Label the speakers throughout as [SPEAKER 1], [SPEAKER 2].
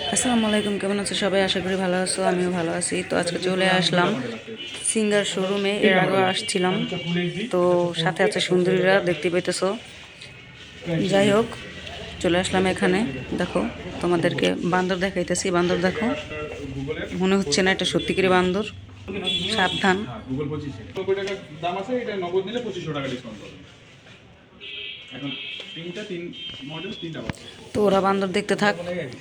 [SPEAKER 1] আসসালামু আলাইকুম, কেমন আছো সবাই? আশা করি ভালো আছো, আমিও ভালো আছি। তো আজকে চলে আসলাম সিঙ্গার শোরুমে। এর আগেও আসছিলাম। তো সাথে আছে সুন্দরীরা, দেখতে পাইতেছো। যাই হোক, চলে আসলাম এখানে। দেখো, তোমাদেরকে বান্দর দেখাইতেছি। বান্দর দেখো, মনে হচ্ছে না এটা সত্যিকারের বান্দর। সাবধান। তো ওরা বান্দর দেখতে থাক,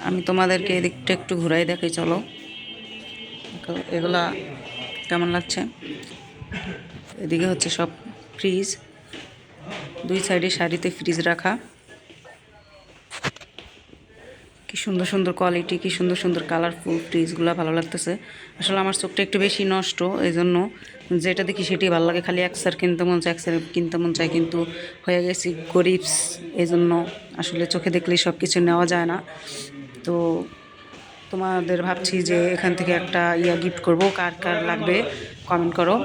[SPEAKER 1] আমি তোমাদেরকে এদিকটা একটু ঘুরাই দেখাই, চলো। এগুলা কেমন লাগছে? এদিকে হচ্ছে সব ফ্রিজ, দুই সাইডে সারিতে ফ্রিজ রাখা। কি সুন্দর সুন্দর কোয়ালিটি, কি সুন্দর সুন্দর কালারফুল ফ্রিজগুলো, ভালো লাগতেছে। আসলে আমার চোখটা একটু বেশি নষ্ট, এই জন্য যেটা দেখি সেটাই ভালো লাগে। খালি একসার কিনতে মন চায়, একসার কিনতে মন চায়, কিন্তু হয়ে গেছি গরিবস, এই জন্য আসলে চোখে দেখলেই সব কিছু নেওয়া যায় না। তো তোমাদের ভাবছি যে এখান থেকে একটা গিফট করব। কার কার লাগবে কমেন্ট করো।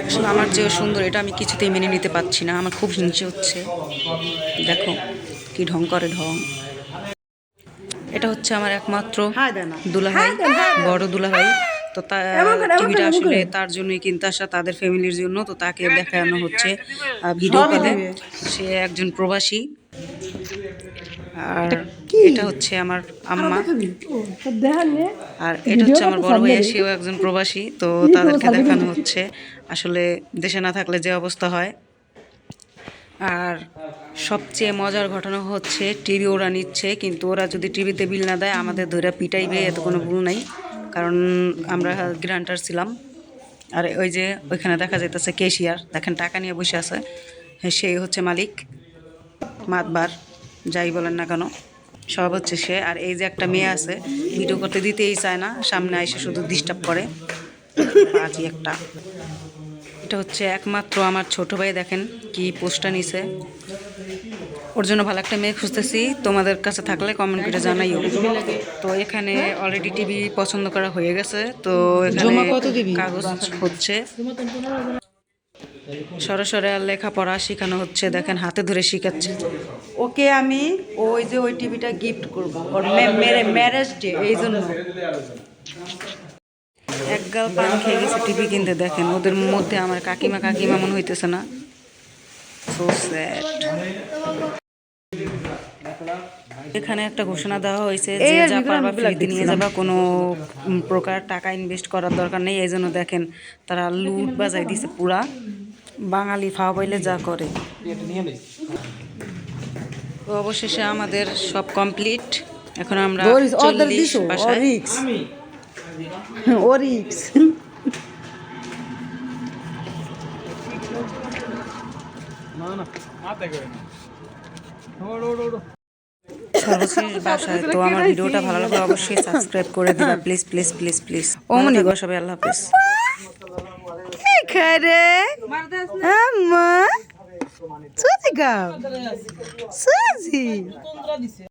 [SPEAKER 1] আসলে আমার যে সুন্দর, এটা আমি কিছুতেই মেনে নিতে পারছি না, আমার খুব হিংসে হচ্ছে। দেখো কি ঢং করে, ঢং। এটা হচ্ছে আমার একমাত্র দুলাভাই, বড় দুলাভাই। তো টিভিটা আসলে তার জন্যই কিনতে আসা, তাদের ফ্যামিলির জন্য। তো তাকে দেখানো হচ্ছে ভিডিও কলে। সে একজন প্রবাসী। আর এটা হচ্ছে আমার আম্মা, আর এটা হচ্ছে আমার বড় ভাইয়া, সেও একজন প্রবাসী। তো তাদেরকে দেখানো হচ্ছে আসলে দেশে না থাকলে যে অবস্থা হয়। আর সবচেয়ে মজার ঘটনা হচ্ছে টিভি ওরা নিচ্ছে, কিন্তু ওরা যদি টিভিতে বিল না দেয় আমাদের ধরে পিটাইবে, এত কোনো ভুল নাই। কারণ আমরা গ্রান্টার ছিলাম। আর ওই যে ওইখানে দেখা যাইতেছে ক্যাশিয়ার, দেখেন টাকা নিয়ে বসে আছে, সেই হচ্ছে মালিক, মাতবার, যাই বলেন না কেন, সব হচ্ছে সে। আর এই যে একটা মেয়ে আছে, ভিডিও করতে দিতেই চায় না, সামনে এসে শুধু ডিস্টার্ব করে, বাজি একটা। এটা হচ্ছে একমাত্র আমার ছোট ভাই, দেখেন কি পোস্টটা নিছে। ওর জন্য ভালো একটা মেয়ে খুঁজতেছি, তোমাদের কাছে থাকলে কমেন্ট করে জানাইও। তো এখানে অলরেডি টিভি পছন্দ করা হয়ে গেছে। তো এখানে কাগজ হচ্ছে, সরাসরি আর লেখাপড়া শেখানো হচ্ছে, দেখেন হাতে ধরে শেখাচ্ছে। ওকে আমি ওই যে ওই টিভিটা গিফট করবো ওর ম্যারেজ ডে, এই জন্য। এক গাল পান খেয়ে গেছে টিভি কিনতে, দেখেন ওদের মধ্যে আমার কাকিমা কাকিমা মনে হইতেছে না। So sad. এখানে একটা ঘোষণা দেওয়া হয়েছে যে যা পারবা ফ্রিতে নিয়ে যাবা, কোনো প্রকার টাকা ইনভেস্ট করার দরকার নেই। এই জন্য দেখেন তারা লুট বাজাই দিছে পুরা। বাঙালি ফাওয়া পাইলে যা করে। তো অবশেষে আমাদের সব কমপ্লিট, এখন আমরা চল্লিশ বাসায়। সর্বশেষ বাসায়। তো আমার ভিডিওটা ভালো লাগলে অবশ্যই সাবস্ক্রাইব করে দিবা, প্লিজ প্লিজ প্লিজ প্লিজ। ওমনি গো সবাই, আল্লাহ হাফেজ। আম্মা সুজি গাও সুজি।